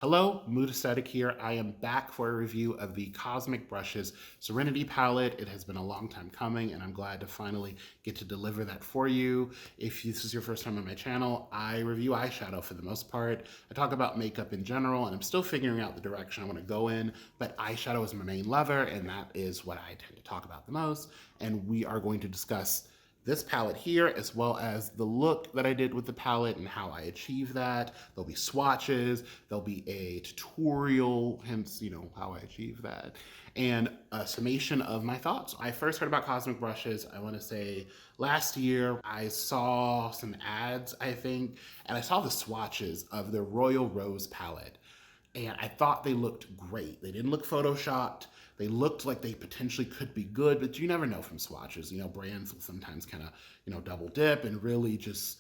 Hello, moot.aesthetik here. I am back for a review of the Cosmic Brushes Serenity palette. It has been a long time coming, and I'm glad to finally get to deliver that for you. If this is your first time on my channel, I review eyeshadow for the most part. I talk about makeup in general, and I'm still figuring out the direction I want to go in, but eyeshadow is my main lever, and that is what I tend to talk about the most. And we are going to discuss this palette here, as well as the look that I did with the palette and how I achieve that. There'll be swatches, there'll be a tutorial, hence, how I achieve that, and a summation of my thoughts. I first heard about Cosmic Brushes, I wanna say last year. I saw some ads, I think, and I saw the swatches of the Royal Rose palette. And I thought they looked great. They didn't look photoshopped. They looked like they potentially could be good, but you never know from swatches. Brands will sometimes kind of, double dip and really just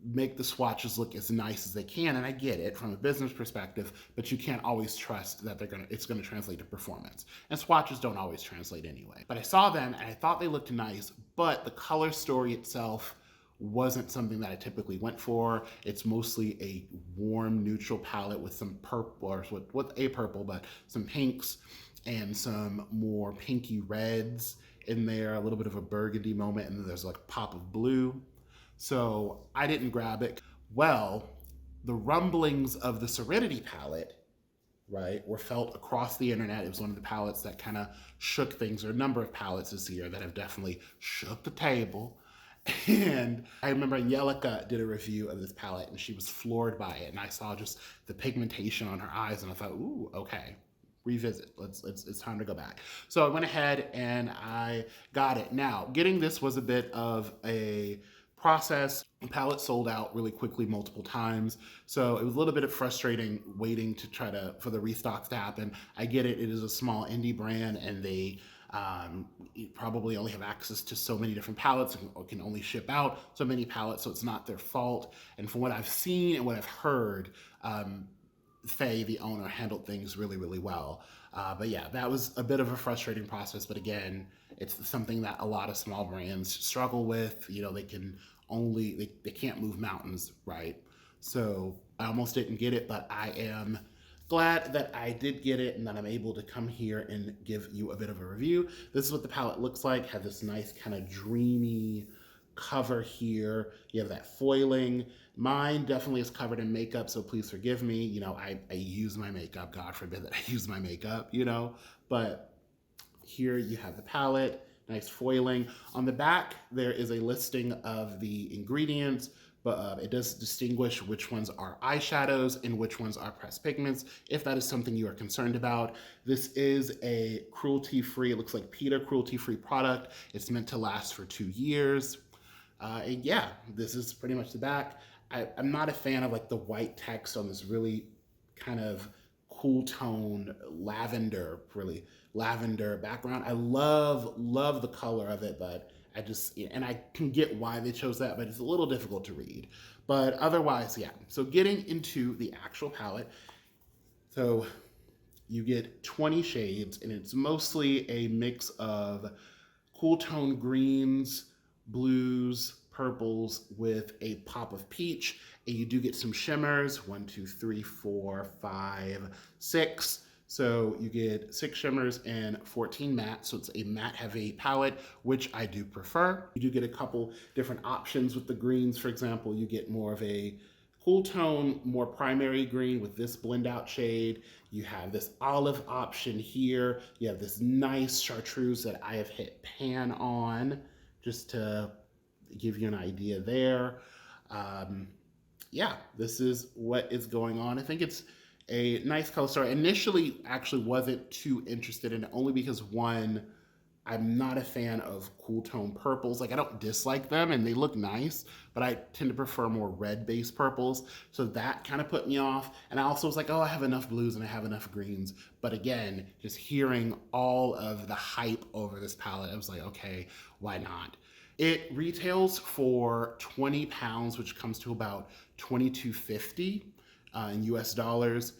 make the swatches look as nice as they can. And I get it from a business perspective, but you can't always trust that it's gonna translate to performance. And swatches don't always translate anyway. But I saw them and I thought they looked nice, but the color story itself wasn't something that I typically went for. It's mostly a warm neutral palette with some purple, or with a purple, but some pinks and some more pinky reds in there, a little bit of a burgundy moment, and then there's like a pop of blue. So I didn't grab it. Well, the rumblings of the Serenity palette, right, were felt across the internet. It was one of the palettes that kind of shook things, or a number of palettes this year that have definitely shook the table. And I remember Yelika did a review of this palette and she was floored by it. And I saw just the pigmentation on her eyes and I thought, ooh, okay, revisit. It's time to go back. So I went ahead and I got it. Now, getting this was a bit of a process. The palette sold out really quickly multiple times. So it was a little bit of frustrating waiting for the restocks to happen. I get it. It is a small indie brand and they probably only have access to so many different palettes or can only ship out so many palettes, so it's not their fault. And from what I've seen and what I've heard, Faye, the owner, handled things really, really well. But yeah, that was a bit of a frustrating process. But again, it's something that a lot of small brands struggle with. They can't move mountains, right? So I almost didn't get it, but I am glad that I did get it and that I'm able to come here and give you a bit of a review. This is what the palette looks like. Have this nice kind of dreamy cover here. You have that foiling. Mine definitely is covered in makeup, so please forgive me. I use my makeup. God forbid that I use my makeup, But here you have the palette, nice foiling. On the back, there is a listing of the ingredients, but it does distinguish which ones are eyeshadows and which ones are pressed pigments, if that is something you are concerned about. This is a cruelty-free, it looks like PETA cruelty-free product. It's meant to last for 2 years. And yeah, this is pretty much the back. I'm not a fan of like the white text on this really kind of cool tone really lavender background. I love the color of it, but and I can get why they chose that, but it's a little difficult to read. But otherwise, yeah. So getting into the actual palette, so you get 20 shades, and it's mostly a mix of cool tone greens, blues, purples with a pop of peach, and you do get some shimmers, 1, 2, 3, 4, 5, 6. So you get 6 shimmers and 14 mattes, so it's a matte heavy palette, which I do prefer. You do get a couple different options with the greens. For example, you get more of a cool tone, more primary green with this blend out shade. You have this olive option here. You have this nice chartreuse that I have hit pan on, just to give you an idea there. Yeah, this is what is going on. I think it's a nice color story. Initially, actually wasn't too interested in it, only because one, I'm not a fan of cool tone purples. Like, I don't dislike them and they look nice, but I tend to prefer more red based purples. So that kind of put me off. And I also was like, oh, I have enough blues and I have enough greens. But again, just hearing all of the hype over this palette, I was like, okay, why not? It retails for 20 pounds, which comes to about $22.50 in US dollars,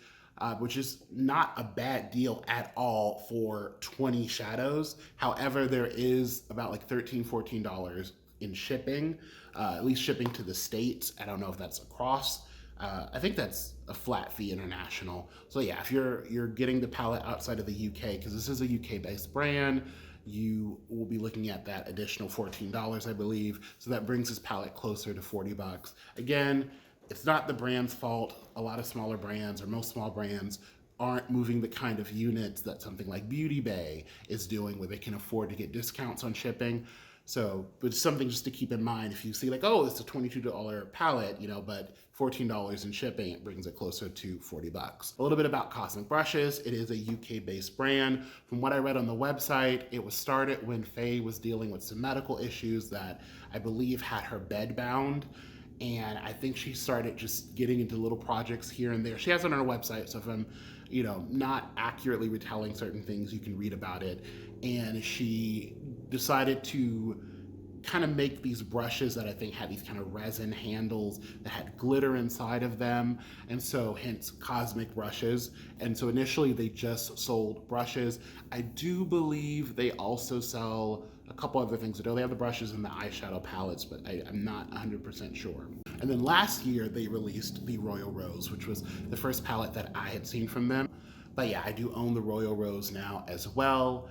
which is not a bad deal at all for 20 shadows. However, there is about like $13, $14 in shipping, at least shipping to the States. I don't know if that's across I think that's a flat fee international. So yeah, if you're getting the palette outside of the UK, because this is a UK based brand, you will be looking at that additional $14, I believe. So that brings this palette closer to 40 bucks. Again, it's not the brand's fault. A lot of smaller brands, or most small brands, aren't moving the kind of units that something like Beauty Bay is doing, where they can afford to get discounts on shipping. So it's something just to keep in mind. If you see like, oh, it's a $22 palette, you know, but $14 in shipping, it brings it closer to 40 bucks. A little bit about Cosmic Brushes. It is a UK-based brand. From what I read on the website, it was started when Faye was dealing with some medical issues that I believe had her bed bound. And I think she started just getting into little projects here and there. She has it on her website, so if I'm, you know, not accurately retelling certain things, you can read about it. And she decided to kind of make these brushes that I think had these kind of resin handles that had glitter inside of them, and so hence Cosmic Brushes. And so initially they just sold brushes. I do believe they also sell a couple other things. They have the brushes and the eyeshadow palettes, but I'm not 100% sure. And then last year they released the Royal Rose, which was the first palette that I had seen from them. But yeah, I do own the Royal Rose now as well.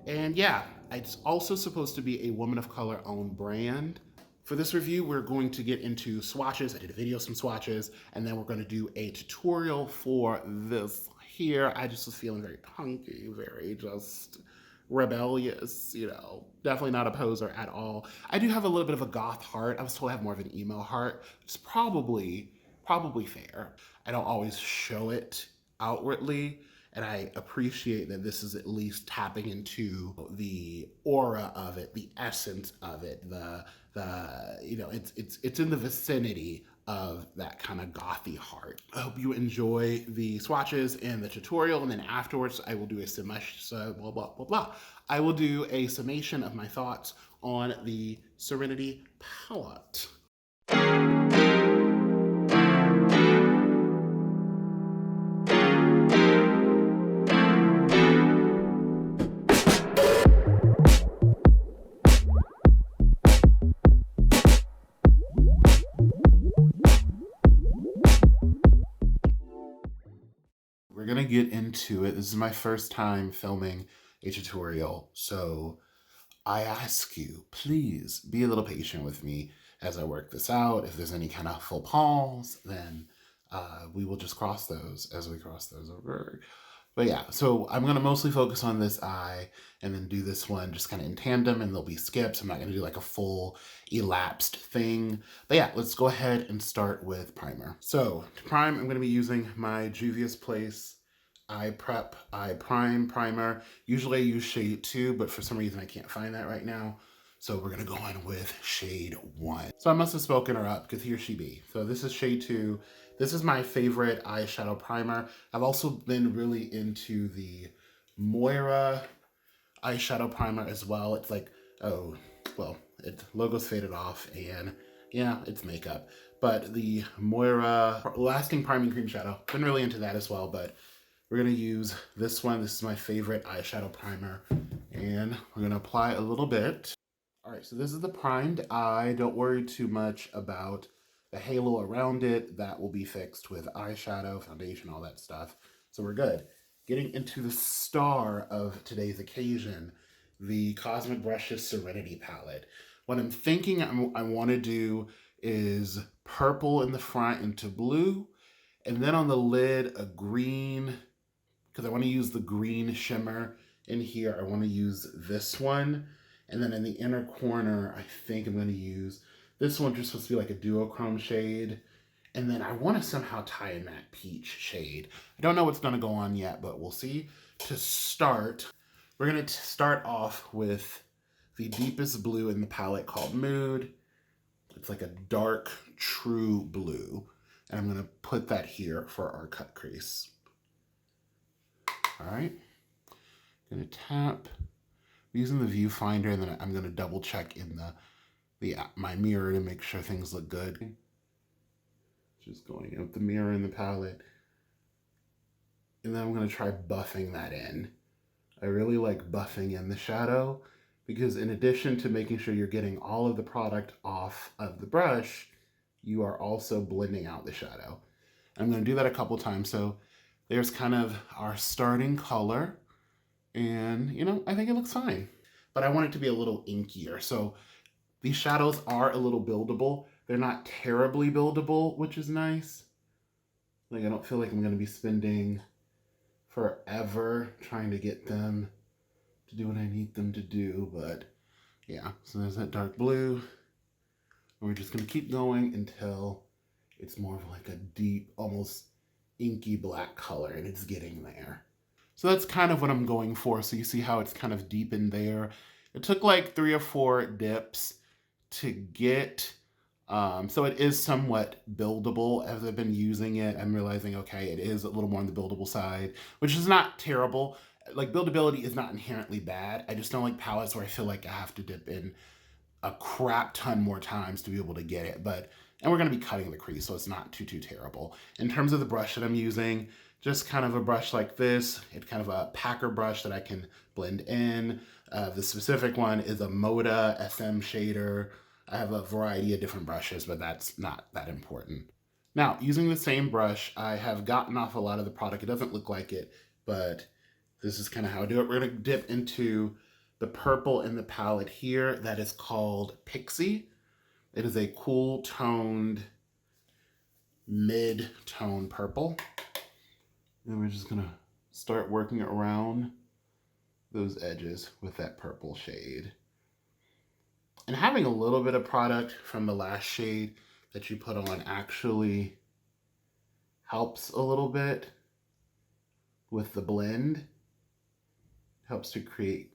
And yeah, it's also supposed to be a woman of color owned brand. For this review, we're going to get into swatches. I did a video on some swatches, and then we're going to do a tutorial for this here. I just was feeling very punky, very just rebellious, you know, definitely not a poser at all. I do have a little bit of a goth heart. I was told I have more of an emo heart. It's probably fair. I don't always show it outwardly, and I appreciate that this is at least tapping into the aura of it, the essence of it, the you know, it's in the vicinity of that kind of gothy heart. I hope you enjoy the swatches and the tutorial, and then afterwards I will do a summation, blah, blah, blah, blah. I will do a summation of my thoughts on the Serenity palette. We're gonna get into it. This is my first time filming a tutorial, so I ask you, please be a little patient with me as I work this out. If there's any kind of faux pas, then we will just cross those as we cross those over. But yeah, so I'm gonna mostly focus on this eye and then do this one just kind of in tandem, and there'll be skips. I'm not gonna do like a full elapsed thing. But yeah, let's go ahead and start with primer. So to prime, I'm gonna be using my Juvia's Place Eye Prime Primer. Usually I use shade 2, but for some reason I can't find that right now. So we're gonna go on with shade 1. So I must have spoken her up, because here she be. So this is shade 2. This is my favorite eyeshadow primer. I've also been really into the Moira eyeshadow primer as well. It's like, oh, well, its logo's faded off, and yeah, it's makeup. But the Moira Lasting Priming Cream Shadow, been really into that as well, but we're gonna use this one. This is my favorite eyeshadow primer, and we're gonna apply a little bit. All right, so this is the primed eye. Don't worry too much about the halo around it. That will be fixed with eyeshadow, foundation, all that stuff. So we're good. Getting into the star of today's occasion, the Cosmic Brushes Serenity palette. What I'm thinking I want to do is purple in the front into blue, and then on the lid, a green, because I want to use the green shimmer in here. I want to use this one. And then in the inner corner, I think I'm going to use this one, just supposed to be like a duochrome shade. And then I want to somehow tie in that peach shade. I don't know what's going to go on yet, but we'll see. To start, we're going to start off with the deepest blue in the palette called Mood. It's like a dark, true blue. And I'm going to put that here for our cut crease. All right. Going to tap using the viewfinder, and then I'm going to double check in my mirror to make sure things look good. Just going out the mirror in the palette. And then I'm going to try buffing that in. I really like buffing in the shadow, because in addition to making sure you're getting all of the product off of the brush, you are also blending out the shadow. I'm going to do that a couple times. So there's kind of our starting color. And, you know, I think it looks fine. But I want it to be a little inkier. So these shadows are a little buildable. They're not terribly buildable, which is nice. Like, I don't feel like I'm going to be spending forever trying to get them to do what I need them to do. But yeah, so there's that dark blue. And we're just going to keep going until it's more of like a deep, almost inky black color, and it's getting there. So that's kind of what I'm going for. So you see how it's kind of deep in there. It took like 3 or 4 dips to get, so it is somewhat buildable. As I've been using it, I'm realizing, okay, it is a little more on the buildable side, which is not terrible. Like, buildability is not inherently bad. I just don't like palettes where I feel like I have to dip in a crap ton more times to be able to get it. And we're going to be cutting the crease, so it's not too terrible. In terms of the brush that I'm using, just kind of a brush like this. It's kind of a packer brush that I can blend in. The specific one is a Moda SM shader. I have a variety of different brushes, but that's not that important. Now, using the same brush, I have gotten off a lot of the product. It doesn't look like it, but this is kind of how I do it. We're going to dip into the purple in the palette here that is called Pixie. It is a cool toned, mid-tone purple. And we're just gonna start working around those edges with that purple shade. And having a little bit of product from the last shade that you put on actually helps a little bit with the blend. Helps to create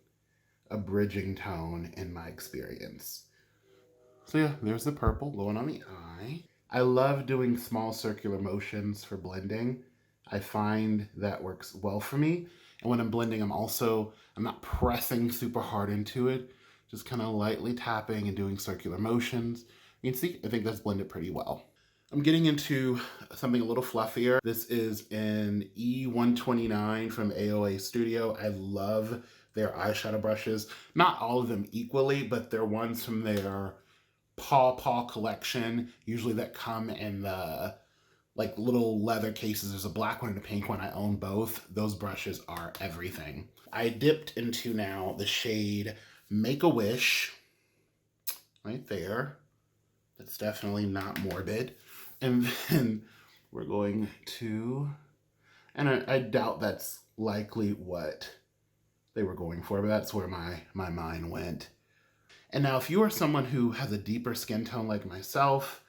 a bridging tone in my experience. So yeah, there's the purple going on the eye. I love doing small circular motions for blending. I find that works well for me. And when I'm blending, I'm not pressing super hard into it, just kind of lightly tapping and doing circular motions. You can see, I think that's blended pretty well. I'm getting into something a little fluffier. This is an E129 from AOA Studio. I love their eyeshadow brushes. Not all of them equally, but they're ones from their Paw collection, usually that come in the like little leather cases. There's a black one and a pink one. I own both. Those brushes are everything. I dipped into now the shade Make a Wish right there. That's definitely not morbid. And then we're going to, and I doubt that's likely what they were going for, but that's where my mind went. And now if you are someone who has a deeper skin tone like myself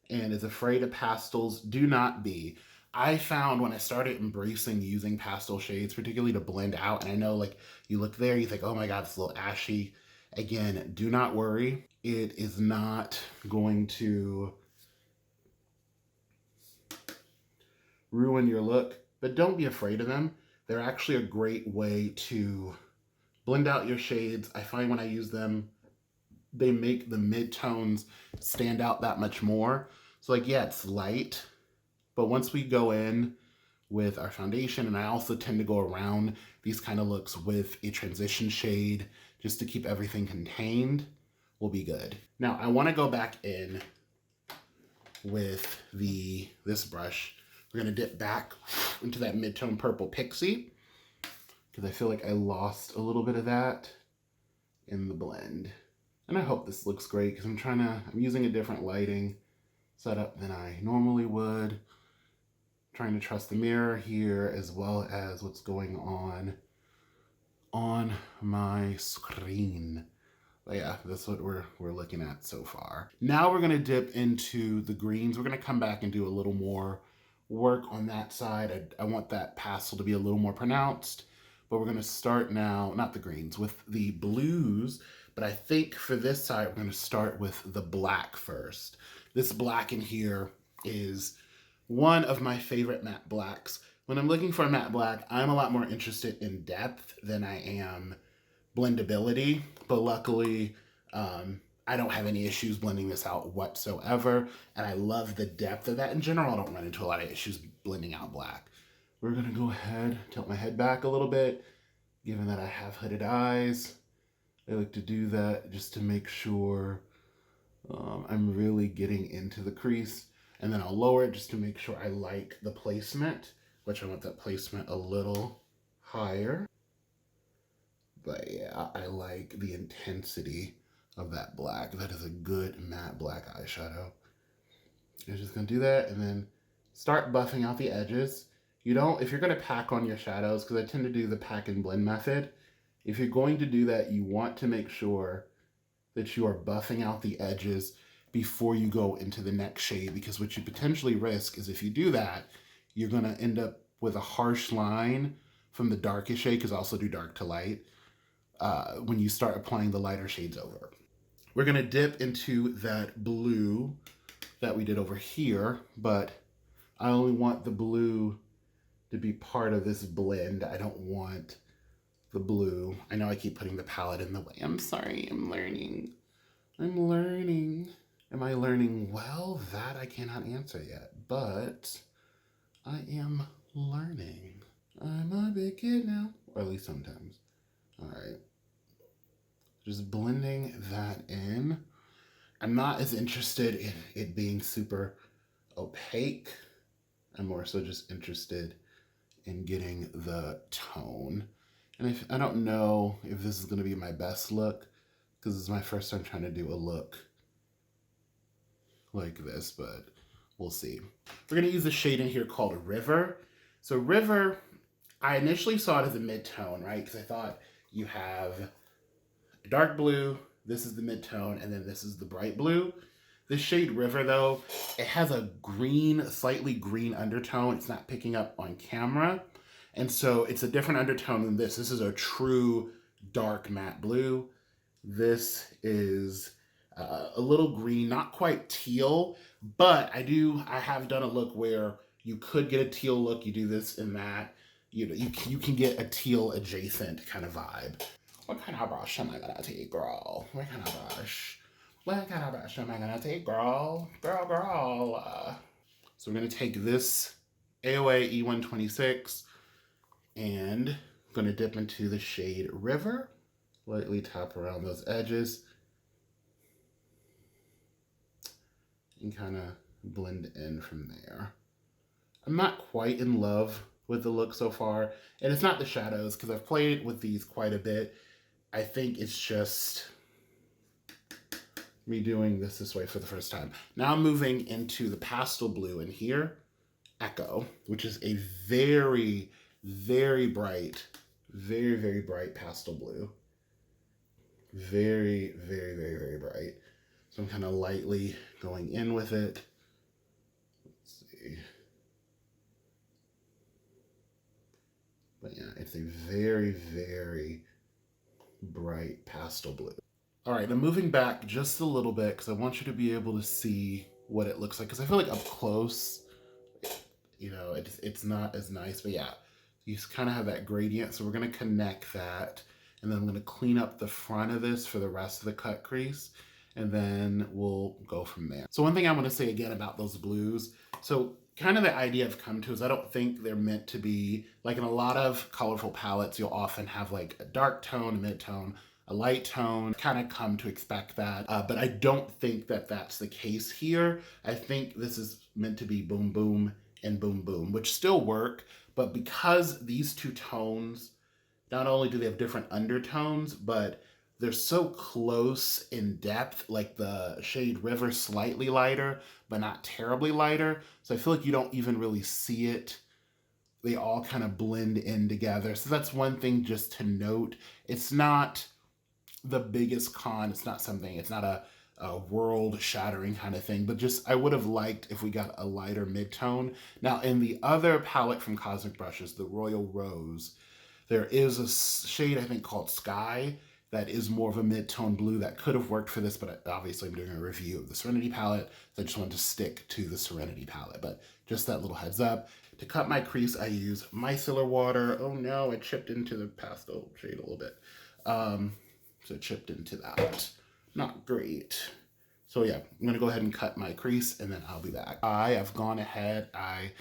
and is afraid of pastels, do not be. I found when I started embracing using pastel shades, particularly to blend out, and I know like you look there, you think, oh my God, it's a little ashy. Again, do not worry. It is not going to ruin your look, but don't be afraid of them. They're actually a great way to blend out your shades. I find when I use them, they make the mid-tones stand out that much more. So like, yeah, it's light, but once we go in with our foundation, and I also tend to go around these kind of looks with a transition shade just to keep everything contained, will be good. Now I want to go back in with this brush. We're gonna dip back into that mid-tone purple Pixie because I feel like I lost a little bit of that in the blend. And I hope this looks great because I'm using a different lighting setup than I normally would. Trying to trust the mirror here as well as what's going on my screen. But yeah, that's what we're looking at so far. Now we're gonna dip into the greens. We're gonna come back and do a little more work on that side. I want that pastel to be a little more pronounced, but we're gonna start now, not the greens, with the blues. But I think for this side, we're gonna start with the black first. This black in here is one of my favorite matte blacks. When I'm looking for a matte black, I'm a lot more interested in depth than I am blendability. But luckily, I don't have any issues blending this out whatsoever. And I love the depth of that. In general, I don't run into a lot of issues blending out black. We're gonna go ahead, tilt my head back a little bit, given that I have hooded eyes. I like to do that just to make sure I'm really getting into the crease. And then I'll lower it just to make sure I like the placement, which I want that placement a little higher. But yeah, I like the intensity of that black. That is a good matte black eyeshadow. You're just gonna do that and then start buffing out the edges. You don't, if you're gonna pack on your shadows, because I tend to do the pack and blend method, if you're going to do that, you want to make sure that you are buffing out the edges before you go into the next shade, because what you potentially risk is if you do that, you're gonna end up with a harsh line from the darkest shade, because I also do dark to light, when you start applying the lighter shades over. We're gonna dip into that blue that we did over here, but I only want the blue to be part of this blend. I don't want the blue. I know I keep putting the palette in the way. I'm sorry, I'm learning. I'm learning. Am I learning well? That I cannot answer yet, but I am learning. I'm a big kid now, or at least sometimes. All right, just blending that in. I'm not as interested in it being super opaque. I'm more so just interested in getting the tone. And I don't know if this is gonna be my best look, because this is my first time trying to do a look like this, but we'll see. We're gonna use a shade in here called River. So River, I initially saw it as a mid-tone, right? Because I thought you have a dark blue, this is the mid-tone, and then this is the bright blue. This shade River, though, it has a green, slightly green undertone. It's not picking up on camera. And so it's a different undertone than this. This is a true dark matte blue. This is a little green, not quite teal, but I have done a look where you could get a teal look. You do this and that. You know, you can get a teal adjacent kind of vibe. What kind of brush am I gonna take, girl? What kind of brush? What kind of brush am I gonna take, girl? Girl. So we're gonna take this AOA E126 and I'm gonna dip into the shade River. Lightly tap around those edges and kind of blend in from there. I'm not quite in love with the look so far, and it's not the shadows, because I've played with these quite a bit. I think it's just me doing this way for the first time. Now I'm moving into the pastel blue in here, Echo, which is a very, very bright, very, very bright pastel blue. Very, very, very, very bright. So I'm kind of lightly going in with it. Let's see. But yeah, it's a very, very bright pastel blue. All right, I'm moving back just a little bit because I want you to be able to see what it looks like, because I feel like up close, you know, it's not as nice, but yeah, you kind of have that gradient. So we're gonna connect that, and then I'm gonna clean up the front of this for the rest of the cut crease, and then we'll go from there. So one thing I want to say again about those blues, so kind of the idea I've come to is I don't think they're meant to be, like in a lot of colorful palettes, you'll often have like a dark tone, a mid-tone, a light tone, kind of come to expect that. But I don't think that that's the case here. I think this is meant to be boom, boom, and boom, boom, which still work, but because these two tones, not only do they have different undertones, but they're so close in depth, like the shade River slightly lighter, but not terribly lighter. So I feel like you don't even really see it. They all kind of blend in together. So that's one thing just to note. It's not the biggest con. It's not a world-shattering kind of thing, but just I would have liked if we got a lighter mid-tone. Now, in the other palette from Cosmic Brushes, the Royal Rose, there is a shade I think called Sky that is more of a mid-tone blue that could have worked for this, but obviously I'm doing a review of the Serenity palette, so I just wanted to stick to the Serenity palette. But just that little heads up. To cut my crease, I use micellar water. Oh no, it chipped into the pastel shade a little bit. So it chipped into that. Not great. So yeah, I'm gonna go ahead and cut my crease and then I'll be back. I have gone ahead, I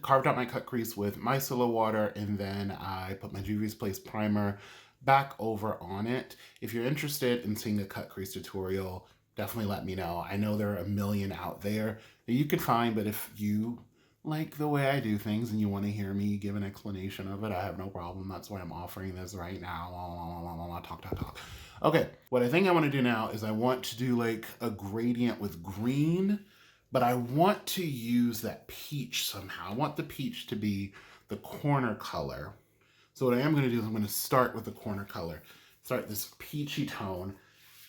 carved out my cut crease with micellar water, and then I put my Juvia's Place primer back over on it. If you're interested in seeing a cut crease tutorial, definitely let me know. I know there are a million out there that you could find, but if you like the way I do things and you want to hear me give an explanation of it, I have no problem. That's why I'm offering this right now. Talk. Okay, what I think I want to do now is I want to do like a gradient with green, but I want to use that peach somehow. I want the peach to be the corner color. So what I am going to do is I'm going to start with the corner color. Start this peachy tone.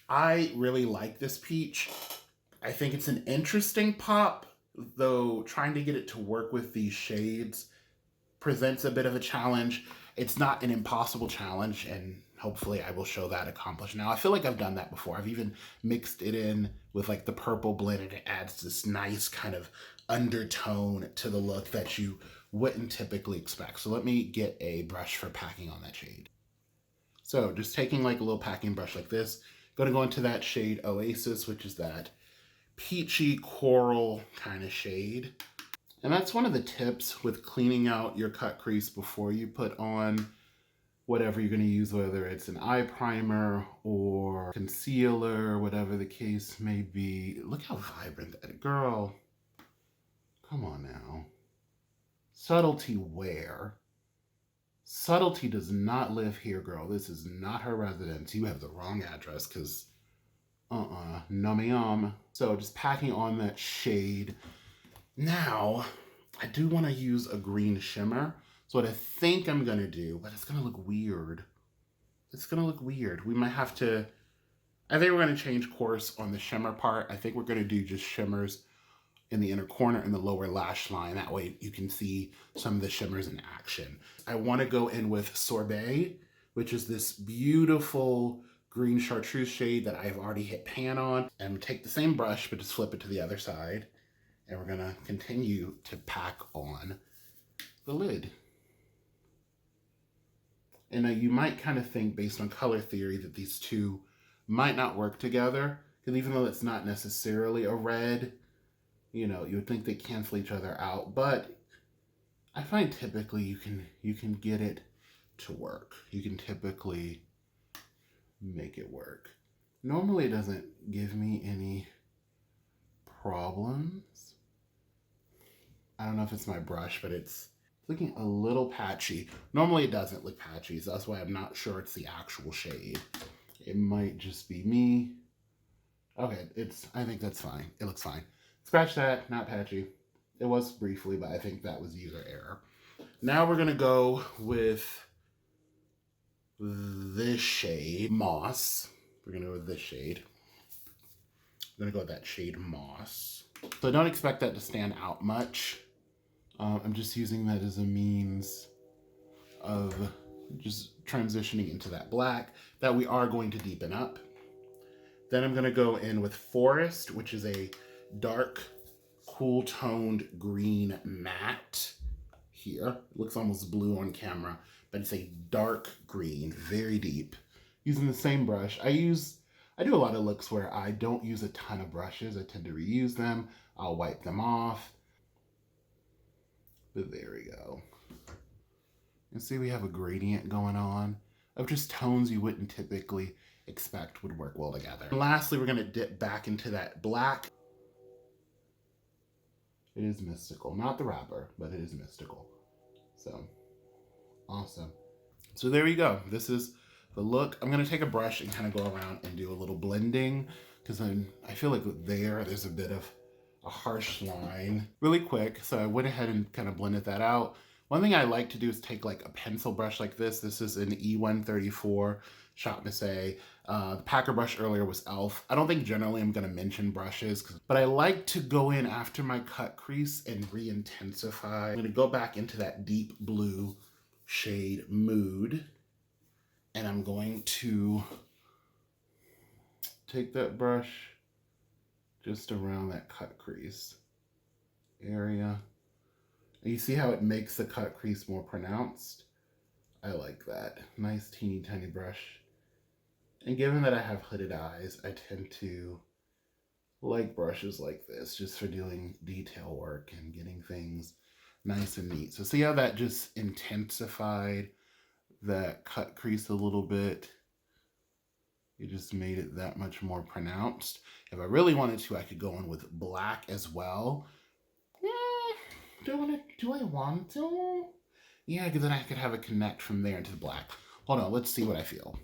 I really like this peach. I think it's an interesting pop, though trying to get it to work with these shades presents a bit of a challenge. It's not an impossible challenge, and hopefully I will show that accomplished. Now, I feel like I've done that before. I've even mixed it in with like the purple blend, and it adds this nice kind of undertone to the look that you wouldn't typically expect. So let me get a brush for packing on that shade. So just taking like a little packing brush like this, going to go into that shade Oasis, which is that peachy coral kind of shade. And that's one of the tips with cleaning out your cut crease before you put on whatever you're going to use, whether it's an eye primer or concealer, whatever the case may be. Look how vibrant that, girl. Come on now. Subtlety where? Subtlety does not live here, girl. This is not her residence. You have the wrong address, because no. So just packing on that shade. Now, I do want to use a green shimmer. So what I think I'm going to do, but it's going to look weird. It's going to look weird. We might have to, I think we're going to change course on the shimmer part. I think we're going to do just shimmers in the inner corner and the lower lash line. That way you can see some of the shimmers in action. I want to go in with Sorbet, which is this beautiful green chartreuse shade that I've already hit pan on. And take the same brush, but just flip it to the other side. And we're gonna continue to pack on the lid. And now you might kind of think, based on color theory, that these two might not work together. Because even though it's not necessarily a red, you know, you would think they cancel each other out. But I find typically you can get it to work. You can typically make it work. Normally it doesn't give me any problems. I don't know if it's my brush, but it's looking a little patchy. Normally it doesn't look patchy, so that's why I'm not sure it's the actual shade. It might just be me. Okay, I think that's fine. It looks fine. Scratch that, not patchy. It was briefly, but I think that was user error. Now we're gonna go with this shade, Moss. We're gonna go with this shade. I'm gonna go with that shade Moss. So don't expect that to stand out much. I'm just using that as a means of just transitioning into that black that we are going to deepen up. Then I'm gonna go in with Forest, which is a dark, cool toned green matte here. It looks almost blue on camera, but it's a dark green, very deep. Using the same brush. I do a lot of looks where I don't use a ton of brushes. I tend to reuse them. I'll wipe them off. But there we go. And see, we have a gradient going on of just tones you wouldn't typically expect would work well together. And lastly, we're gonna dip back into that black. It is mystical, not the wrapper, but it is mystical. So, awesome. So there we go. This is the look. I'm gonna take a brush and kind of go around and do a little blending, because then I feel like there's a bit of a harsh line really quick. So I went ahead and kind of blended that out. One thing I like to do is take like a pencil brush like this. This is an E134 Shop Miss A. The packer brush earlier was e.l.f. I don't think generally I'm gonna mention brushes, but I like to go in after my cut crease and re-intensify. I'm gonna go back into that deep blue shade Mood, and I'm going to take that brush just around that cut crease area. And you see how it makes the cut crease more pronounced? I like that. Nice teeny tiny brush. And given that I have hooded eyes, I tend to like brushes like this just for doing detail work and getting things nice and neat. So see how that just intensified that cut crease a little bit? It just made it that much more pronounced. If I really wanted to, I could go in with black as well. Do I want to? Yeah, because then I could have it connect from there into the black. Hold on, let's see what I feel.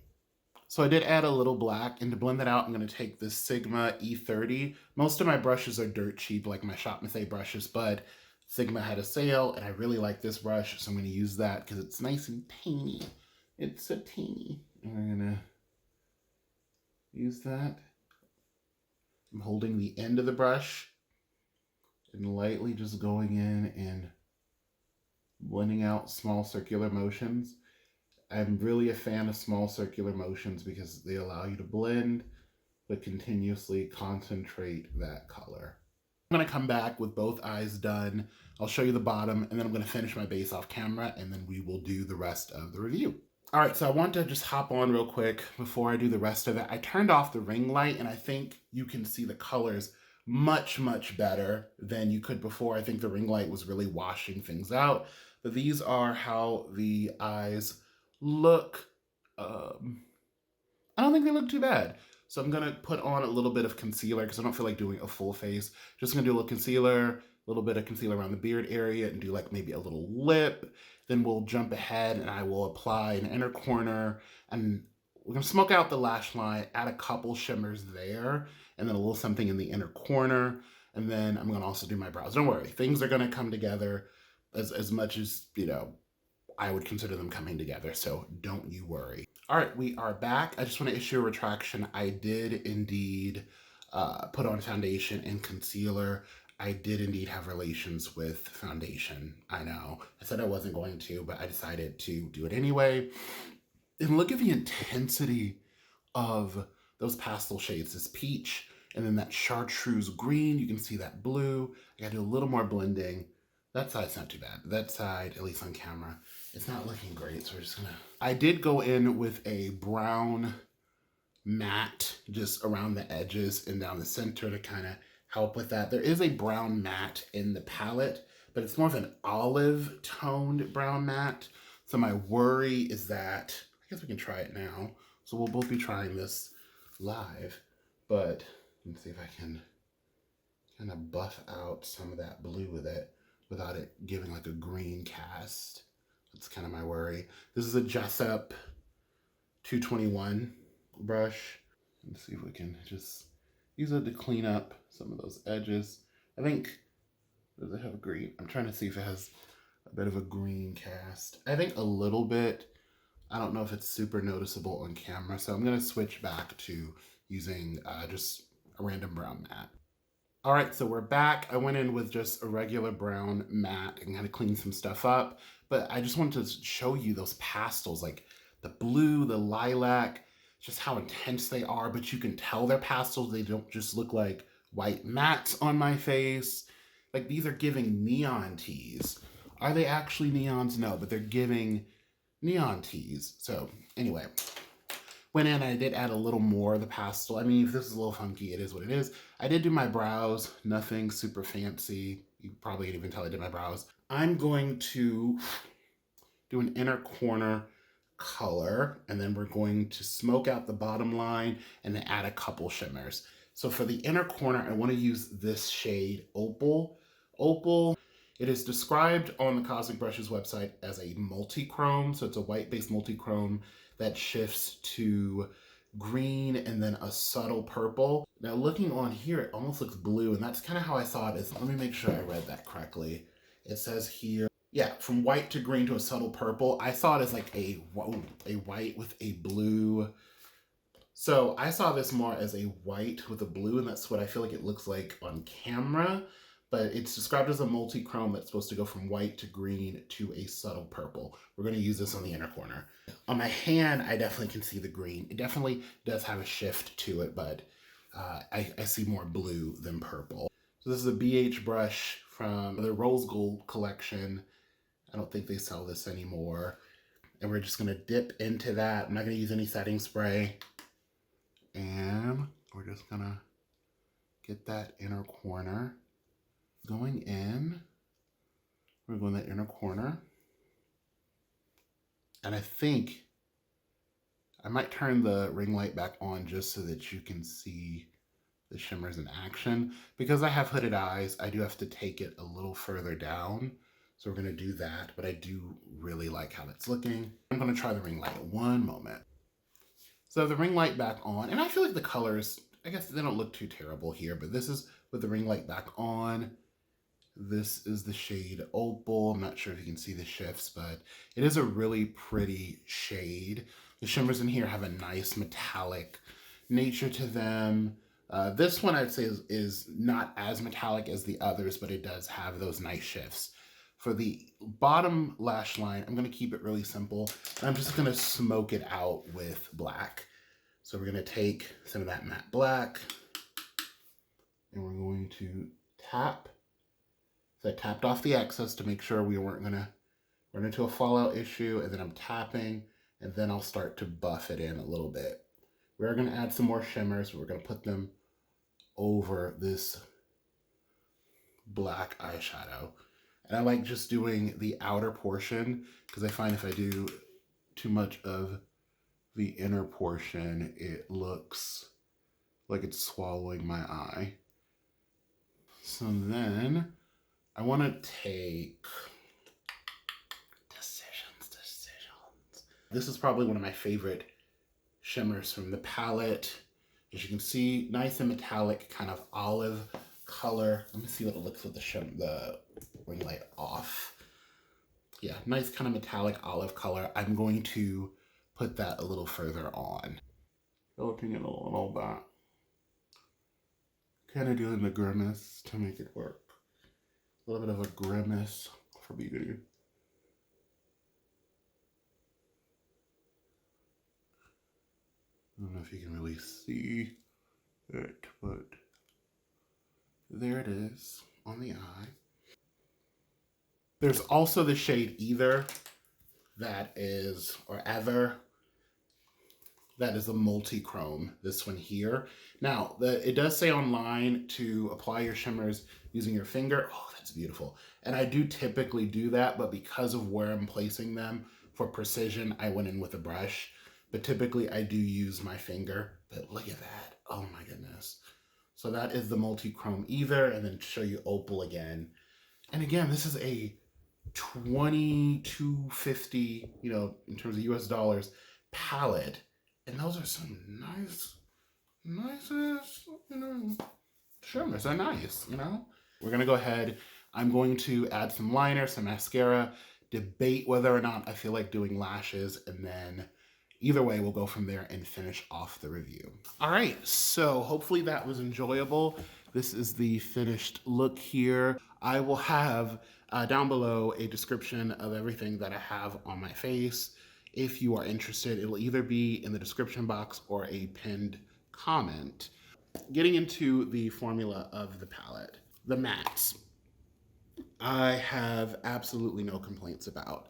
So I did add a little black, and to blend that out, I'm going to take this Sigma E30. Most of my brushes are dirt cheap, like my Shop Method brushes, but Sigma had a sale, and I really like this brush, so I'm going to use that because it's nice and tiny. It's so teeny. And we're going to use that. I'm holding the end of the brush and lightly just going in and blending out small circular motions. I'm really a fan of small circular motions because they allow you to blend but continuously concentrate that color. I'm gonna come back with both eyes done. I'll show you the bottom, and then I'm gonna finish my base off camera, and then we will do the rest of the review. All right, so I want to just hop on real quick before I do the rest of it. I turned off the ring light, and I think you can see the colors much, much better than you could before. I think the ring light was really washing things out. But these are how the eyes look. I don't think they look too bad. So I'm gonna put on a little bit of concealer because I don't feel like doing a full face. Just gonna do a little concealer, a little bit of concealer around the beard area, and do like maybe a little lip. Then we'll jump ahead and I will apply an inner corner, and we're gonna smoke out the lash line, add a couple shimmers there, and then a little something in the inner corner. And then I'm gonna also do my brows. Don't worry, things are gonna come together as much as, you know, I would consider them coming together, so don't you worry. All right, we are back. I just want to issue a retraction. I did indeed put on foundation and concealer. I did indeed have relations with foundation. I know. I said I wasn't going to, but I decided to do it anyway. And look at the intensity of those pastel shades. This peach, and then that chartreuse green. You can see that blue. I gotta do a little more blending. That side's not too bad. That side, at least on camera, it's not looking great, so we're just gonna... I did go in with a brown matte just around the edges and down the center to kind of help with that. There is a brown matte in the palette, but it's more of an olive toned brown matte. So my worry is that, I guess we can try it now. So we'll both be trying this live, but let's see if I can kind of buff out some of that blue with it without it giving like a green cast. That's kind of my worry. This is a Jessup 221 brush. Let's see if we can just use it to clean up some of those edges. I think, does it have a green? I'm trying to see if it has a bit of a green cast. I think a little bit. I don't know if it's super noticeable on camera, so I'm gonna switch back to using just a random brown matte. All right, so we're back. I went in with just a regular brown matte and kind of cleaned some stuff up, but I just wanted to show you those pastels, like the blue, the lilac, just how intense they are, but you can tell they're pastels. They don't just look like white mattes on my face. Like, these are giving neon teas. Are they actually neons? No, but they're giving neon teas. So anyway, went in, I did add a little more of the pastel. I mean, if this is a little funky, it is what it is. I did do my brows, nothing super fancy. You probably can't even tell I did my brows. I'm going to do an inner corner color, and then we're going to smoke out the bottom line and then add a couple shimmers. So for the inner corner, I want to use this shade, Opal. Opal, it is described on the Cosmic Brushes website as a multi-chrome. So it's a white-based multi-chrome that shifts to green and then a subtle purple. Now looking on here, it almost looks blue, and that's kind of how I saw it. Let me make sure I read that correctly. It says here, yeah, from white to green to a subtle purple. I saw it as like a white with a blue. So I saw this more as a white with a blue, and that's what I feel like it looks like on camera. But it's described as a multi-chrome that's supposed to go from white to green to a subtle purple. We're going to use this on the inner corner. On my hand, I definitely can see the green. It definitely does have a shift to it, but I see more blue than purple. So this is a BH brush from the Rose Gold collection. I don't think they sell this anymore. And we're just going to dip into that. I'm not going to use any setting spray. And we're just going to get that inner corner. Going in, we're going that inner corner. And I think I might turn the ring light back on just so that you can see the shimmers in action. Because I have hooded eyes, I do have to take it a little further down. So we're gonna do that, but I do really like how it's looking. I'm gonna try the ring light. One moment. So the ring light back on, and I feel like the colors, I guess they don't look too terrible here, but this is with the ring light back on. This is the shade Opal. I'm not sure if you can see the shifts, but it is a really pretty shade. The shimmers in here have a nice metallic nature to them. This one I'd say is not as metallic as the others, but it does have those nice shifts. For the bottom lash line, I'm going to keep it really simple. I'm just going to smoke it out with black. So we're going to take some of that matte black, and we're going to tap. So I tapped off the excess to make sure we weren't going to run into a fallout issue, and then I'm tapping, and then I'll start to buff it in a little bit. We're going to add some more shimmers. We're going to put them over this black eyeshadow. And I like just doing the outer portion because I find if I do too much of the inner portion, it looks like it's swallowing my eye. So then I want to take Decisions. This is probably one of my favorite shimmers from the palette. As you can see, nice and metallic, kind of olive color. Let me see what it looks with the ring light off. Yeah, nice kind of metallic olive color. I'm going to put that a little further on. Developing it a little bit. Kind of doing the grimace to make it work. A little bit of a grimace for beginning. I don't know if you can really see it, but there it is on the eye. There's also the shade Either that is, or Ever, that is a multi-chrome, this one here. Now, it does say online to apply your shimmers using your finger. Oh, that's beautiful. And I do typically do that, but because of where I'm placing them for precision, I went in with a brush. But typically I do use my finger. But look at that. Oh my goodness. So that is the multi-chrome Either, and then show you Opal again. And again, this is a $22.50, you know, in terms of US dollars palette. And those are some nice, you know, shimmers. They're nice, you know. We're gonna go ahead. I'm going to add some liner, some mascara, debate whether or not I feel like doing lashes, and then either way, we'll go from there and finish off the review. All right, so hopefully that was enjoyable. This is the finished look here. I will have down below a description of everything that I have on my face. If you are interested, it will either be in the description box or a pinned comment. Getting into the formula of the palette, the mattes, I have absolutely no complaints about,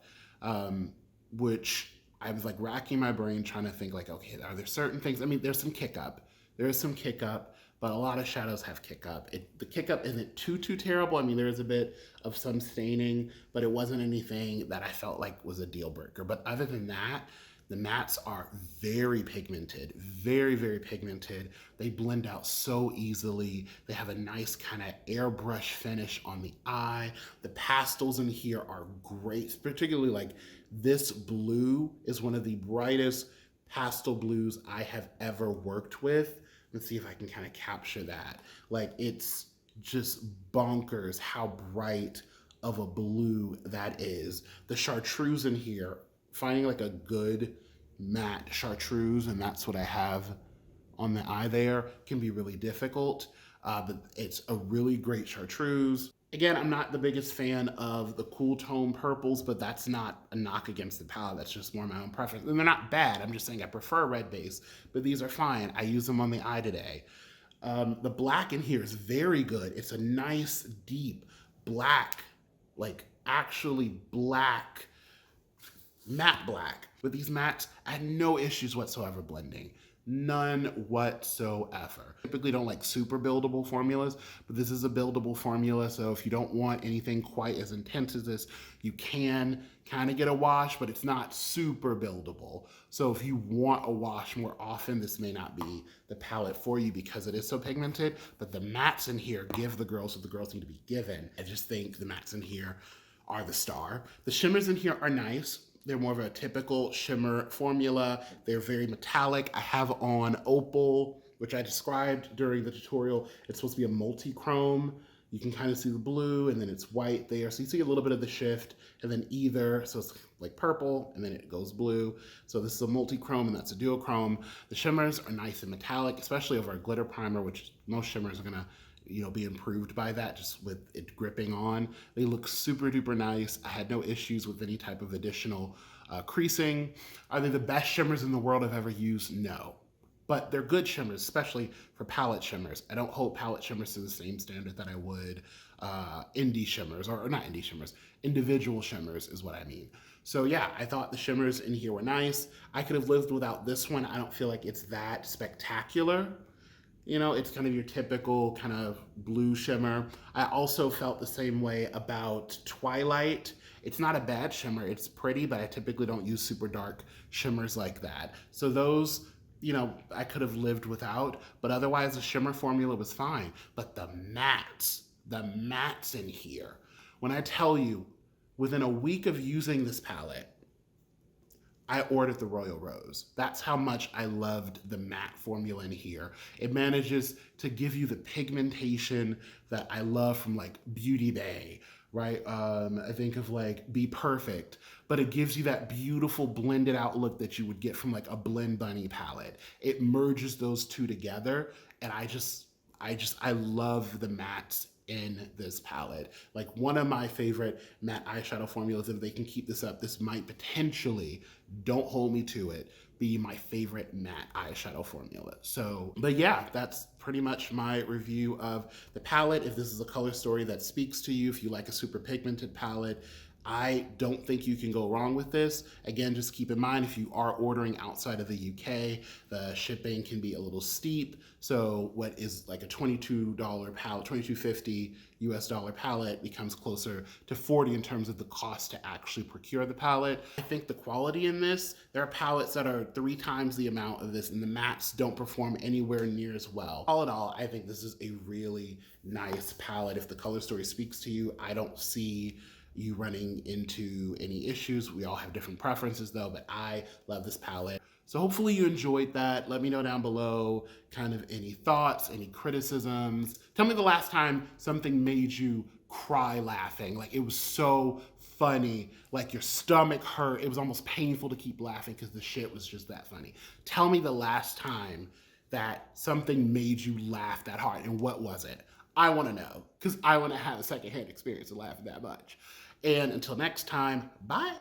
which I was like racking my brain trying to think like, okay, are there certain things? I mean, there's some kick up. There is some kick up, but a lot of shadows have kick up. The kick up isn't too terrible. I mean, there is a bit of some staining, but it wasn't anything that I felt like was a deal breaker. But other than that, the mattes are very pigmented, very pigmented. They blend out so easily. They have a nice kind of airbrush finish on the eye. The pastels in here are great, particularly like this blue is one of the brightest pastel blues I have ever worked with. Let's see if I can kind of capture that. Like, it's just bonkers how bright of a blue that is. The chartreuse in here, finding like a good matte chartreuse, and that's what I have on the eye there, can be really difficult, but it's a really great chartreuse. Again, I'm not the biggest fan of the cool tone purples, but that's not a knock against the palette. That's just more my own preference. And they're not bad. I'm just saying I prefer a red base, but these are fine. I use them on the eye today. The black in here is very good. It's a nice, deep black, like actually black, matte black. With these mattes, I had no issues whatsoever blending. None whatsoever. Typically don't like super buildable formulas, but this is a buildable formula. So if you don't want anything quite as intense as this, you can kind of get a wash, but it's not super buildable. So if you want a wash more often, this may not be the palette for you because it is so pigmented, but the mattes in here give the girls what the girls need to be given. I just think the mattes in here are the star. The shimmers in here are nice. They're more of a typical shimmer formula. They're very metallic. I have on Opal, which I described during the tutorial. It's supposed to be a multi-chrome. You can kind of see the blue and then it's white there. So you see a little bit of the shift and then either, so it's like purple and then it goes blue. So this is a multi-chrome and that's a duochrome. The shimmers are nice and metallic, especially over a glitter primer, which most shimmers are gonna be improved by that, just with it gripping on. They look super duper nice. I had no issues with any type of additional creasing. Are they the best shimmers in the world I've ever used? No. But they're good shimmers, especially for palette shimmers. I don't hold palette shimmers to the same standard that I would indie shimmers, or not indie shimmers, individual shimmers is what I mean. So yeah, I thought the shimmers in here were nice. I could have lived without this one. I don't feel like it's that spectacular. It's kind of your typical kind of blue shimmer. I also felt the same way about Twilight. It's not a bad shimmer, it's pretty, but I typically don't use super dark shimmers like that. So those, I could have lived without, but otherwise the shimmer formula was fine. But the mattes in here, when I tell you, within a week of using this palette, I ordered the Royal Rose. That's how much I loved the matte formula in here. It manages to give you the pigmentation that I love from like Beauty Bay, right? I think of like Be Perfect, but it gives you that beautiful blended out look that you would get from like a Blend Bunny palette. It merges those two together, and I love the mattes in this palette. Like one of my favorite matte eyeshadow formulas, if they can keep this up, this might potentially, don't hold me to it, be my favorite matte eyeshadow formula. So, but yeah, that's pretty much my review of the palette. If this is a color story that speaks to you, if you like a super pigmented palette, I don't think you can go wrong with this. Again, just keep in mind, if you are ordering outside of the UK, the shipping can be a little steep. So what is like a $22 palette, $22.50 US dollar palette becomes closer to $40 in terms of the cost to actually procure the palette. I think the quality in this, there are palettes that are 3 times the amount of this, and the mattes don't perform anywhere near as well. All in all, I think this is a really nice palette. If the color story speaks to you, I don't see you running into any issues. We all have different preferences though, but I love this palette. So hopefully you enjoyed that. Let me know down below kind of any thoughts, any criticisms. Tell me the last time something made you cry laughing. Like it was so funny, like your stomach hurt. It was almost painful to keep laughing because the shit was just that funny. Tell me the last time that something made you laugh that hard, and what was it? I want to know, because I want to have a secondhand experience of laughing that much. And until next time, bye.